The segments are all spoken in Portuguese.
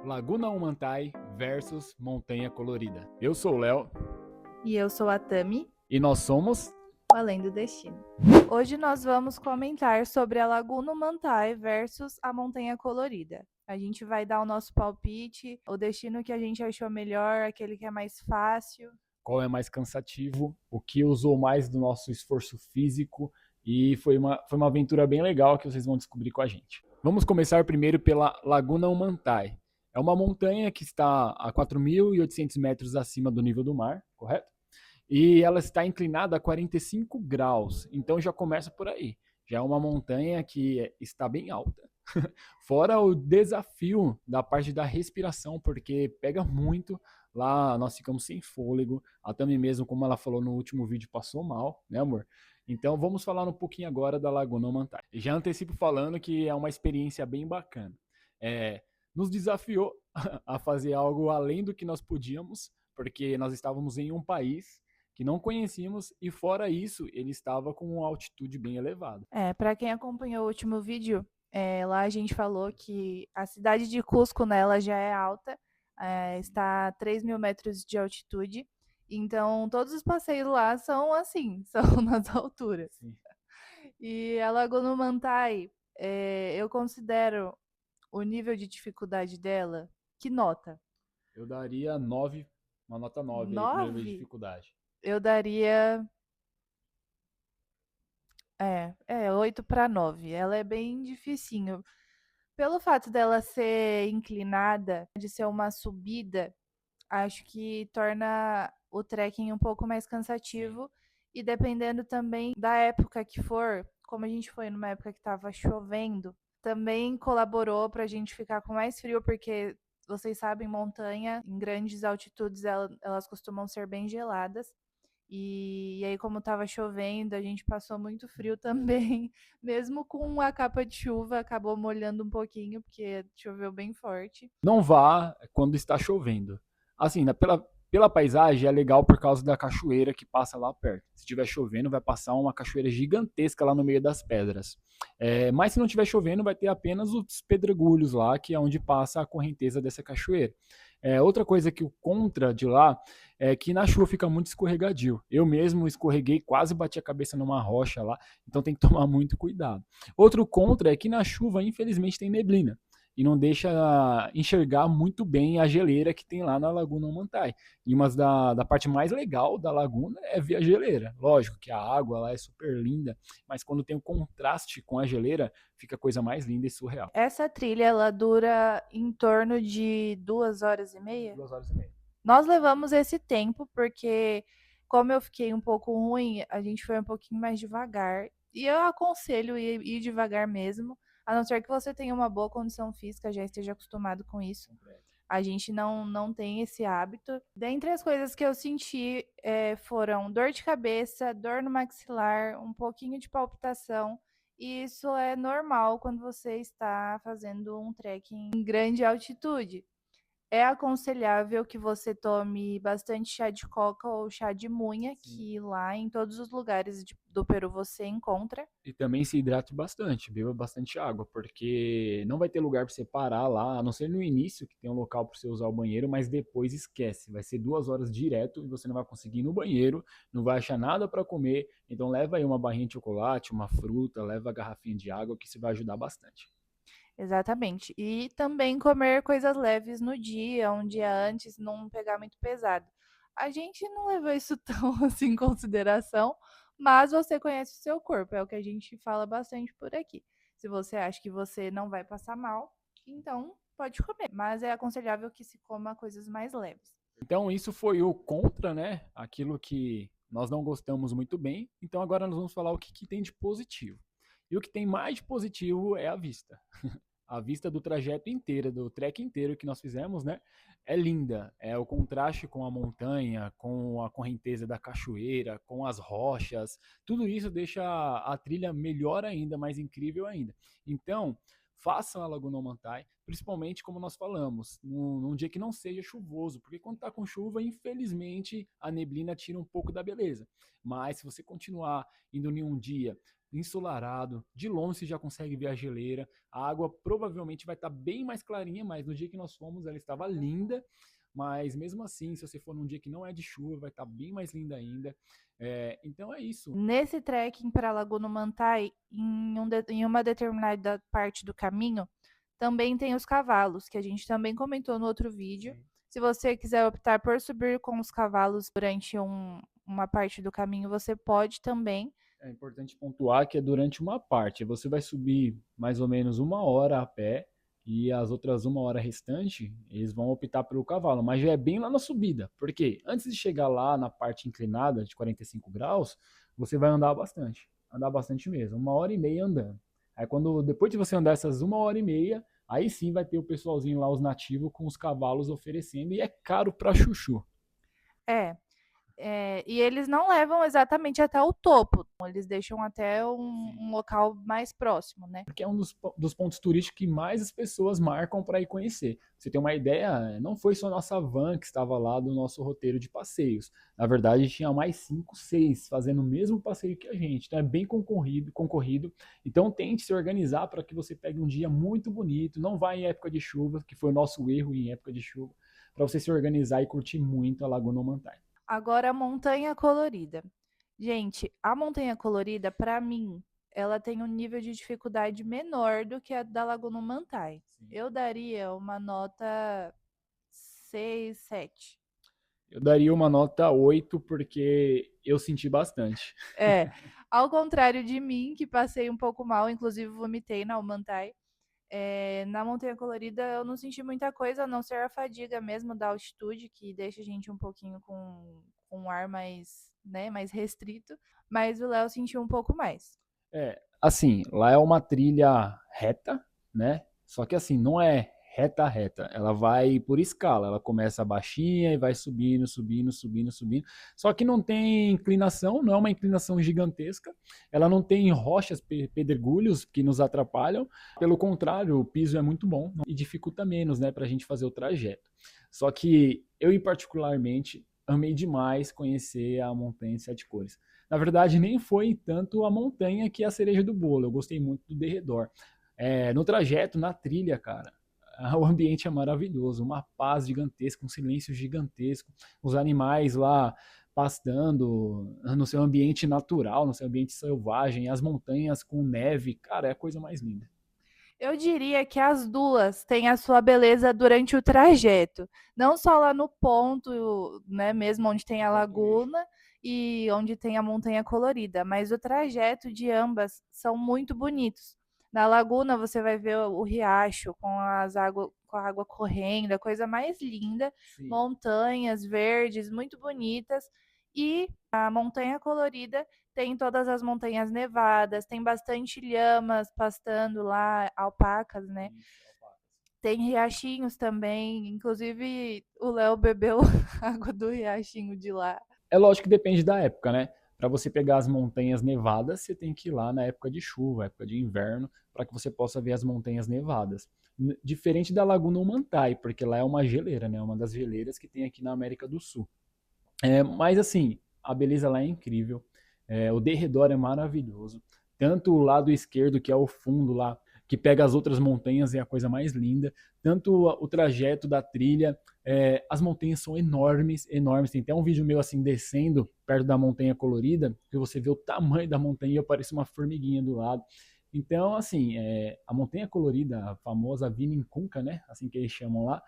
Laguna Humantai versus Montanha Colorida. Eu sou o Léo. E eu sou a Tami, E nós somos o Além do Destino. Hoje nós vamos comentar sobre a Laguna Humantai versus a Montanha Colorida. A gente vai dar o nosso palpite, o destino que a gente achou melhor, aquele que é mais fácil. Qual é mais cansativo, o que usou mais do nosso esforço físico, e foi uma aventura bem legal que vocês vão descobrir com a gente. Vamos começar primeiro pela Laguna Humantai. É uma montanha que está a 4.800 metros acima do nível do mar, correto? E ela está inclinada a 45 graus, então já começa por aí. Já é uma montanha que está bem alta. Fora o desafio da parte da respiração, porque pega muito. Lá nós ficamos sem fôlego. A Tami mesmo, como ela falou no último vídeo, passou mal, né, amor? Então vamos falar um pouquinho agora da Laguna Mantai. Já antecipo falando que é uma experiência bem bacana. Nos desafiou a fazer algo além do que nós podíamos, porque nós estávamos em um país que não conhecíamos e fora isso ele estava com uma altitude bem elevada. Para quem acompanhou o último vídeo, lá a gente falou que a cidade de Cusco, né, ela já é alta, está a 3.000 metros de altitude. Então, todos os passeios lá são assim, são nas alturas. Sim. E a Laguna Mantai, eu considero o nível de dificuldade dela, que nota? Eu daria 9, uma nota 9 aí pro meu nível de 9? dificuldade. Eu daria 8 para 9. Ela é bem dificinho. Pelo fato dela ser inclinada, de ser uma subida, acho que torna o trekking um pouco mais cansativo. Sim. E dependendo também da época que for, como a gente foi numa época que estava chovendo, também colaborou para a gente ficar com mais frio, porque vocês sabem, montanha, em grandes altitudes, elas costumam ser bem geladas. E aí, como estava chovendo, a gente passou muito frio também. Mesmo com a capa de chuva, acabou molhando um pouquinho, porque choveu bem forte. Não vá quando está chovendo. Assim, pela paisagem é legal por causa da cachoeira que passa lá perto. Se estiver chovendo, vai passar uma cachoeira gigantesca lá no meio das pedras. Mas se não estiver chovendo, vai ter apenas os pedregulhos lá, que é onde passa a correnteza dessa cachoeira. Outra coisa que o contra de lá é que na chuva fica muito escorregadio. Eu mesmo escorreguei, quase bati a cabeça numa rocha lá, então tem que tomar muito cuidado. Outro contra é que na chuva, infelizmente, tem neblina e não deixa enxergar muito bem a geleira que tem lá na Laguna Mantai. E uma da parte mais legal da laguna é ver a geleira. Lógico que a água lá é super linda, mas quando tem o contraste com a geleira, fica a coisa mais linda e surreal. Essa trilha, ela dura em torno de 2 horas e meia. 2 horas e meia. Nós levamos esse tempo porque, como eu fiquei um pouco ruim, a gente foi um pouquinho mais devagar. E eu aconselho ir devagar mesmo, a não ser que você tenha uma boa condição física, já esteja acostumado com isso. A gente não tem esse hábito. Dentre as coisas que eu senti foram dor de cabeça, dor no maxilar, um pouquinho de palpitação. E isso é normal quando você está fazendo um trekking em grande altitude. É aconselhável que você tome bastante chá de coca ou chá de munha, Sim. que lá em todos os lugares do Peru você encontra. E também se hidrate bastante, beba bastante água, porque não vai ter lugar para você parar lá, a não ser no início, que tem um local para você usar o banheiro, mas depois esquece. Vai ser 2 horas direto e você não vai conseguir ir no banheiro, não vai achar nada para comer. Então leva aí uma barrinha de chocolate, uma fruta, leva a garrafinha de água, que isso vai ajudar bastante. Exatamente. E também comer coisas leves no dia, um dia antes, não pegar muito pesado. A gente não levou isso tão assim em consideração, mas você conhece o seu corpo, é o que a gente fala bastante por aqui. Se você acha que você não vai passar mal, então pode comer, mas é aconselhável que se coma coisas mais leves. Então isso foi o contra, né? Aquilo que nós não gostamos muito bem. Então agora nós vamos falar o que tem de positivo. E o que tem mais de positivo é a vista. A vista do trajeto inteiro, do trek inteiro que nós fizemos, né? É linda. É o contraste com a montanha, com a correnteza da cachoeira, com as rochas. Tudo isso deixa a trilha melhor ainda, mais incrível ainda. Então, façam a Laguna Mantai, principalmente como nós falamos, num dia que não seja chuvoso, porque quando está com chuva, infelizmente, a neblina tira um pouco da beleza. Mas se você continuar indo em um dia ensolarado, de longe você já consegue ver a geleira, a água provavelmente vai estar bem mais clarinha, mas no dia que nós fomos ela estava linda, mas mesmo assim, se você for num dia que não é de chuva, vai estar bem mais linda ainda. Então é isso. Nesse trekking para Laguna Mantai, em uma determinada parte do caminho, também tem os cavalos, que a gente também comentou no outro vídeo. Sim. Se você quiser optar por subir com os cavalos durante uma parte do caminho, você pode também. É importante pontuar que é durante uma parte. Você vai subir mais ou menos 1 hora a pé e as outras 1 hora restante, eles vão optar pelo cavalo, mas já é bem lá na subida. Porque antes de chegar lá na parte inclinada de 45 graus, você vai andar bastante mesmo, 1 hora e meia andando. Aí depois de você andar essas 1 hora e meia, aí sim vai ter o pessoalzinho lá, os nativos, com os cavalos oferecendo, e é caro pra chuchu. É, e eles não levam exatamente até o topo, eles deixam até Sim. um local mais próximo, né? Porque é um dos pontos turísticos que mais as pessoas marcam para ir conhecer. Pra você ter uma ideia, não foi só a nossa van que estava lá do nosso roteiro de passeios. Na verdade, tinha mais 5, 6 fazendo o mesmo passeio que a gente. Então é bem concorrido. Então tente se organizar para que você pegue um dia muito bonito. Não vá em época de chuva, que foi o nosso erro em época de chuva, para você se organizar e curtir muito a Laguna Mantai. Agora a montanha colorida. Gente, a montanha colorida, para mim, ela tem um nível de dificuldade menor do que a da Laguna Mantai. Sim. Eu daria uma nota 6, 7. Eu daria uma nota 8 porque eu senti bastante. É, ao contrário de mim, que passei um pouco mal, inclusive vomitei na Almantai. Na Montanha Colorida eu não senti muita coisa, a não ser a fadiga mesmo da altitude, que deixa a gente um pouquinho com um ar mais, né, mais restrito. Mas o Léo sentiu um pouco mais. Assim, lá é uma trilha reta, né? Só que assim, não é reta reta. Ela vai por escala. Ela começa baixinha e vai subindo, subindo, subindo, subindo. Só que não tem inclinação, não é uma inclinação gigantesca. Ela não tem rochas, pedregulhos que nos atrapalham. Pelo contrário, o piso é muito bom e dificulta menos, né, para a gente fazer o trajeto. Só que eu, particularmente, amei demais conhecer a Montanha de Sete Cores. Na verdade, nem foi tanto a montanha que é a cereja do bolo. Eu gostei muito do derredor. No trajeto, na trilha, cara, o ambiente é maravilhoso. Uma paz gigantesca, um silêncio gigantesco. Os animais lá pastando no seu ambiente natural, no seu ambiente selvagem. As montanhas com neve, cara, é a coisa mais linda. Eu diria que as duas têm a sua beleza durante o trajeto. Não só lá no ponto, né, mesmo onde tem a laguna e onde tem a montanha colorida, mas o trajeto de ambas são muito bonitos. Na laguna você vai ver o riacho com a água correndo, a coisa mais linda, Sim. montanhas verdes muito bonitas e a montanha colorida tem todas as montanhas nevadas, tem bastante lhamas pastando lá, alpacas, né? Isso, alpacas. Tem riachinhos também, inclusive o Léo bebeu água do riachinho de lá. É lógico que depende da época, né? Para você pegar as montanhas nevadas, você tem que ir lá na época de chuva, época de inverno, para que você possa ver as montanhas nevadas. Diferente da Laguna Humantai, porque lá é uma geleira, né? Uma das geleiras que tem aqui na América do Sul. Mas assim, a beleza lá é incrível. O derredor é maravilhoso. Tanto o lado esquerdo, que é o fundo lá, que pega as outras montanhas, é a coisa mais linda. Tanto o trajeto da trilha, as montanhas são enormes, enormes. Tem até um vídeo meu assim, descendo perto da montanha colorida, que você vê o tamanho da montanha e parece uma formiguinha do lado. Então, assim, a montanha colorida, a famosa Vinicunca, né? Assim que eles chamam lá,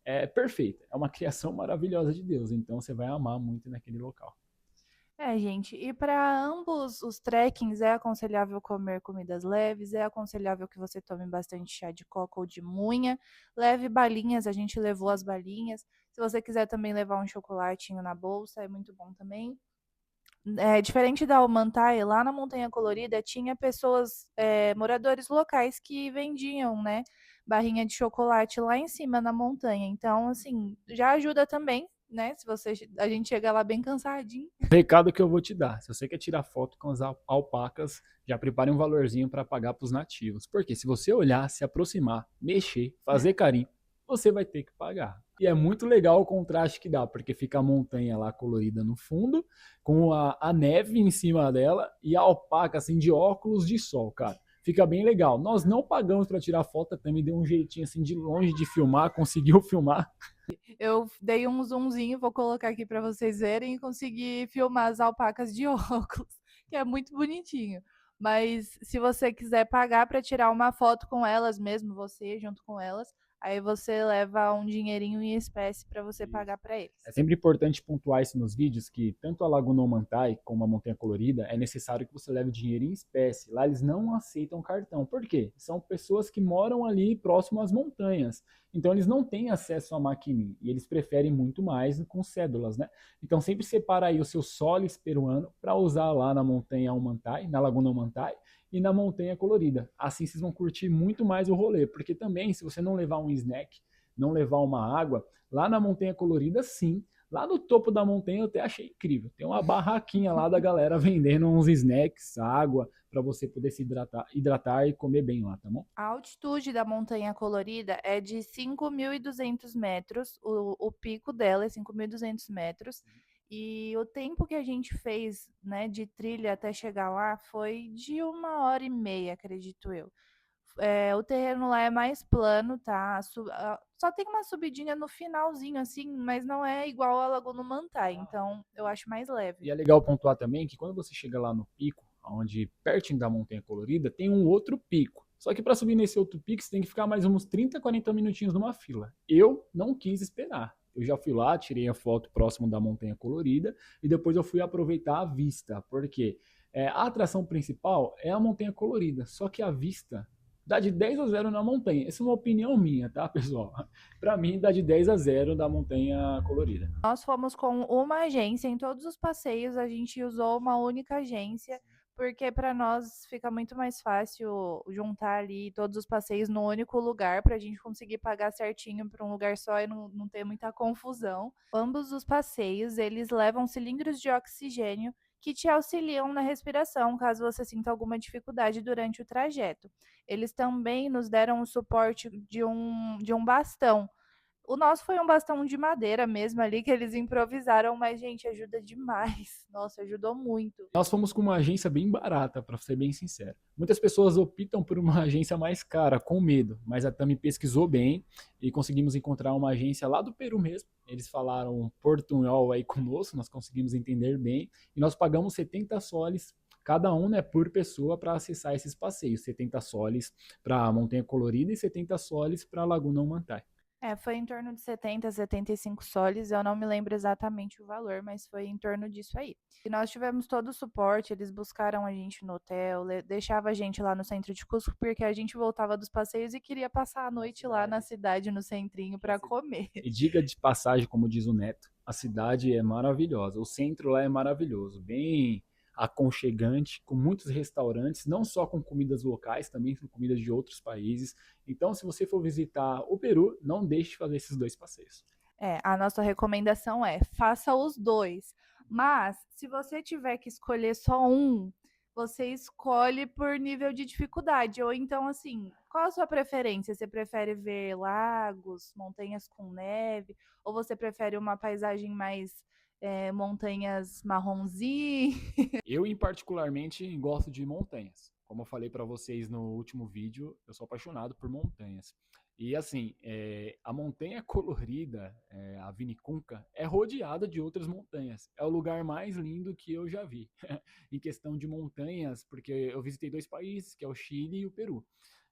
é perfeita. É uma criação maravilhosa de Deus. Então você vai amar muito naquele local. Gente, e para ambos os trekkings é aconselhável comer comidas leves, é aconselhável que você tome bastante chá de coca ou de munha, leve balinhas, a gente levou as balinhas. Se você quiser também levar um chocolatinho na bolsa, é muito bom também. Diferente da Almantai, lá na Montanha Colorida tinha pessoas, moradores locais que vendiam, né, barrinha de chocolate lá em cima na montanha. Então, assim, já ajuda também, né? Se você, a gente chega lá bem cansadinho. Recado que eu vou te dar: se você quer tirar foto com as alpacas, já prepare um valorzinho para pagar para os nativos. Porque se você olhar, se aproximar, mexer, fazer carinho, você vai ter que pagar. E é muito legal o contraste que dá, porque fica a montanha lá colorida no fundo, com a neve em cima dela e a alpaca assim de óculos de sol, cara. Fica bem legal. Nós não pagamos para tirar foto, também deu um jeitinho assim de longe de filmar, conseguiu filmar. Eu dei um zoomzinho, vou colocar aqui para vocês verem e consegui filmar as alpacas de óculos, que é muito bonitinho. Mas se você quiser pagar para tirar uma foto com elas mesmo, você junto com elas, aí você leva um dinheirinho em espécie para você pagar para eles. É sempre importante pontuar isso nos vídeos, que tanto a Laguna Omantai como a Montanha Colorida é necessário que você leve dinheiro em espécie. Lá eles não aceitam cartão. Por quê? São pessoas que moram ali próximo às montanhas. Então eles não têm acesso à maquininha e eles preferem muito mais com cédulas, né? Então sempre separa aí o seu soles peruano para usar lá na Montanha Omantai, na Laguna Omantai e na Montanha Colorida. Assim vocês vão curtir muito mais o rolê, porque também se você não levar um snack, não levar uma água, lá na Montanha Colorida, sim. Lá no topo da montanha eu até achei incrível. Tem uma barraquinha lá da galera vendendo uns snacks, água, para você poder se hidratar e comer bem lá, tá bom? A altitude da Montanha Colorida é de 5.200 metros, o pico dela é 5.200 metros, e o tempo que a gente fez, né, de trilha até chegar lá foi de 1 hora e meia, acredito eu. O terreno lá é mais plano, tá? Só tem uma subidinha no finalzinho, assim, mas não é igual a Laguna Mantai, então eu acho mais leve. E é legal pontuar também que quando você chega lá no pico, onde pertinho da Montanha Colorida, tem um outro pico. Só que para subir nesse outro pico, você tem que ficar mais uns 30, 40 minutinhos numa fila. Eu não quis esperar. Eu já fui lá, tirei a foto próximo da Montanha Colorida e depois eu fui aproveitar a vista, porque a atração principal é a Montanha Colorida, só que a vista dá de 10-0 na montanha. Essa é uma opinião minha, tá, pessoal? Para mim, dá de 10-0 da Montanha Colorida. Nós fomos com uma agência em todos os passeios, a gente usou uma única agência, porque para nós fica muito mais fácil juntar ali todos os passeios no único lugar, para a gente conseguir pagar certinho para um lugar só e não ter muita confusão. Ambos os passeios, eles levam cilindros de oxigênio que te auxiliam na respiração, caso você sinta alguma dificuldade durante o trajeto. Eles também nos deram o suporte de um bastão. O nosso foi um bastão de madeira mesmo ali que eles improvisaram, mas, gente, ajuda demais. Nossa, ajudou muito. Nós fomos com uma agência bem barata, para ser bem sincero. Muitas pessoas optam por uma agência mais cara, com medo, mas a Tami pesquisou bem e conseguimos encontrar uma agência lá do Peru mesmo. Eles falaram portunhol aí conosco, nós conseguimos entender bem e nós pagamos 70 soles cada um, né, por pessoa para acessar esses passeios. 70 soles para a Montanha Colorida e 70 soles para a Laguna Mantai. Foi em torno de 70, 75 soles, eu não me lembro exatamente o valor, mas foi em torno disso aí. E nós tivemos todo o suporte, eles buscaram a gente no hotel, deixava a gente lá no centro de Cusco, porque a gente voltava dos passeios e queria passar a noite lá na cidade, no centrinho, para comer. E diga de passagem, como diz o Neto, a cidade é maravilhosa. O centro lá é maravilhoso, bem aconchegante, com muitos restaurantes, não só com comidas locais, também com comidas de outros países. Então, se você for visitar o Peru, não deixe de fazer esses dois passeios. A nossa recomendação é faça os dois. Mas, se você tiver que escolher só um, você escolhe por nível de dificuldade. Ou então, assim, qual a sua preferência? Você prefere ver lagos, montanhas com neve? Ou você prefere uma paisagem mais montanhas marronzinhas? Eu, em particularmente, gosto de montanhas. Como eu falei para vocês no último vídeo, eu sou apaixonado por montanhas. E assim, a montanha colorida, a Vinicunca, é rodeada de outras montanhas. É o lugar mais lindo que eu já vi. Em questão de montanhas, porque eu visitei dois países, que é o Chile e o Peru.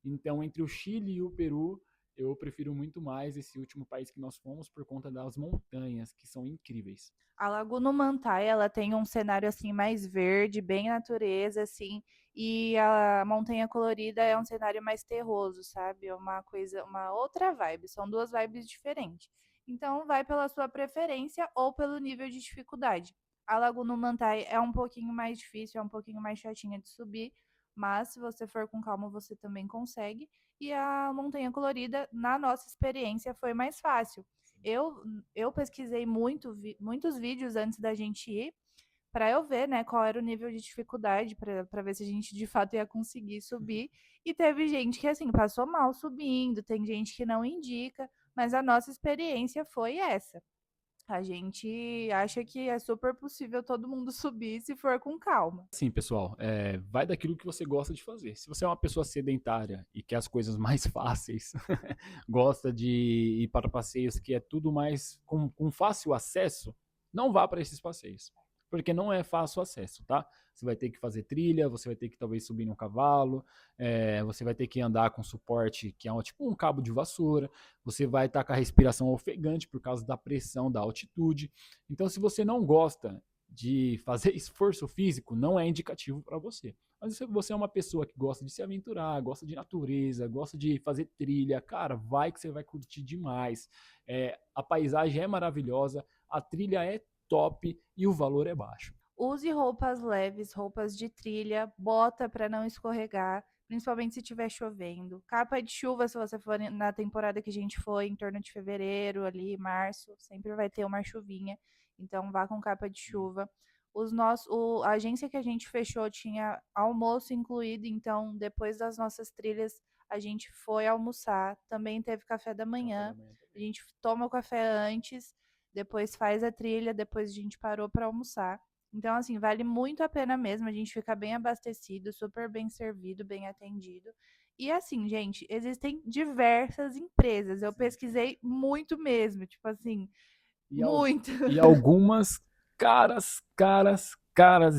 Então, entre o Chile e o Peru, eu prefiro muito mais esse último país que nós fomos por conta das montanhas, que são incríveis. A Laguna Mantai, ela tem um cenário assim mais verde, bem natureza assim, e a Montanha Colorida é um cenário mais terroso, sabe? É uma coisa, uma outra vibe, são duas vibes diferentes. Então vai pela sua preferência ou pelo nível de dificuldade. A Laguna Mantai é um pouquinho mais difícil, é um pouquinho mais chatinha de subir, mas se você for com calma, você também consegue. E a Montanha Colorida, na nossa experiência, foi mais fácil. Eu, eu pesquisei muitos vídeos antes da gente ir, para eu ver, né, qual era o nível de dificuldade, para ver se a gente de fato ia conseguir subir. E teve gente que, assim, passou mal subindo, tem gente que não indica, mas a nossa experiência foi essa. A gente acha que é super possível todo mundo subir se for com calma. Sim, pessoal, vai daquilo que você gosta de fazer. Se você é uma pessoa sedentária e quer as coisas mais fáceis, gosta de ir para passeios que é tudo mais com fácil acesso, não vá para esses passeios, porque não é fácil acesso, tá? Você vai ter que fazer trilha, você vai ter que talvez subir num cavalo, você vai ter que andar com suporte que é tipo um cabo de vassoura, você vai estar com a respiração ofegante por causa da pressão da altitude. Então, se você não gosta de fazer esforço físico, não é indicativo para você. Mas se você é uma pessoa que gosta de se aventurar, gosta de natureza, gosta de fazer trilha, cara, vai que você vai curtir demais. A paisagem é maravilhosa, a trilha é top e o valor é baixo. Use roupas leves, roupas de trilha, bota para não escorregar, principalmente se estiver chovendo. Capa de chuva, se você for na temporada que a gente foi, em torno de fevereiro, ali, março, sempre vai ter uma chuvinha. Então vá com capa de chuva. A agência que a gente fechou tinha almoço incluído, então depois das nossas trilhas a gente foi almoçar. Também teve café da manhã. A gente toma o café antes, depois faz a trilha, depois a gente parou para almoçar. Então, assim, vale muito a pena mesmo. A gente fica bem abastecido, super bem servido, bem atendido. E assim, gente, existem diversas empresas. Eu pesquisei muito mesmo, tipo assim, E, muito. e algumas caras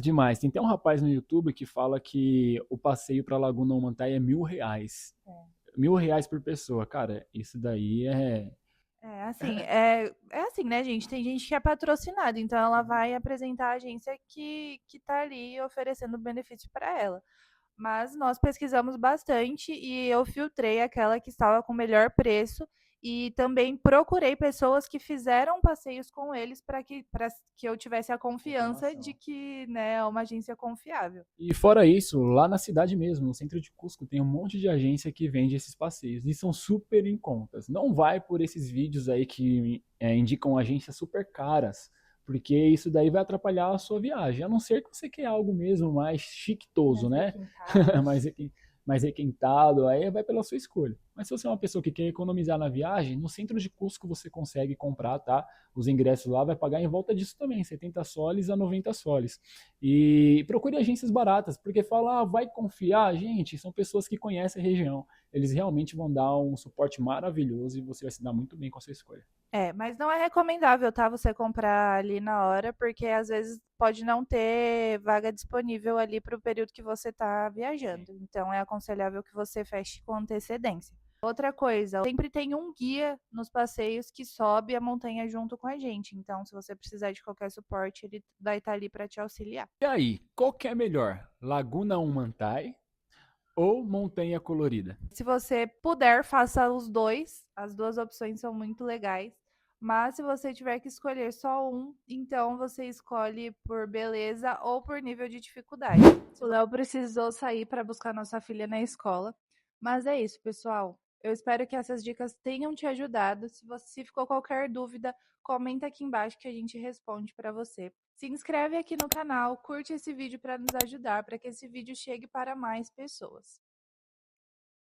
demais. Tem até um rapaz no YouTube que fala que o passeio para Laguna Omantai é R$ 1.000. R$ 1.000 por pessoa. Cara, isso daí é. É assim, né, gente? Tem gente que é patrocinada, então ela vai apresentar a agência que tá ali oferecendo benefício para ela. Mas nós pesquisamos bastante e eu filtrei aquela que estava com o melhor preço e também procurei pessoas que fizeram passeios com eles para que eu tivesse a confiança de que, né, é uma agência confiável. E fora isso, lá na cidade mesmo, no centro de Cusco, tem um monte de agência que vende esses passeios e são super em contas. Não vai por esses vídeos aí que indicam agências super caras, porque isso daí vai atrapalhar a sua viagem. A não ser que você queira algo mesmo mais chiquetoso, Mais né? requintado. mais requintado, aí vai pela sua escolha. Mas se você é uma pessoa que quer economizar na viagem, no centro de Cusco você consegue comprar, tá? Os ingressos lá vai pagar em volta disso também, 70 soles a 90 soles. E procure agências baratas, porque fala, vai confiar, gente, são pessoas que conhecem a região. Eles realmente vão dar um suporte maravilhoso e você vai se dar muito bem com a sua escolha. Mas não é recomendável, tá? Você comprar ali na hora, porque às vezes pode não ter vaga disponível ali para o período que você está viajando. Então é aconselhável que você feche com antecedência. Outra coisa, sempre tem um guia nos passeios que sobe a montanha junto com a gente. Então, se você precisar de qualquer suporte, ele vai estar ali para te auxiliar. E aí, qual que é melhor? Laguna Humantai ou Montanha Colorida? Se você puder, faça os dois. As duas opções são muito legais. Mas se você tiver que escolher só um, então você escolhe por beleza ou por nível de dificuldade. O Léo precisou sair para buscar nossa filha na escola. Mas é isso, pessoal. Eu espero que essas dicas tenham te ajudado. Se ficou qualquer dúvida, comenta aqui embaixo que a gente responde para você. Se inscreve aqui no canal, curte esse vídeo para nos ajudar, para que esse vídeo chegue para mais pessoas.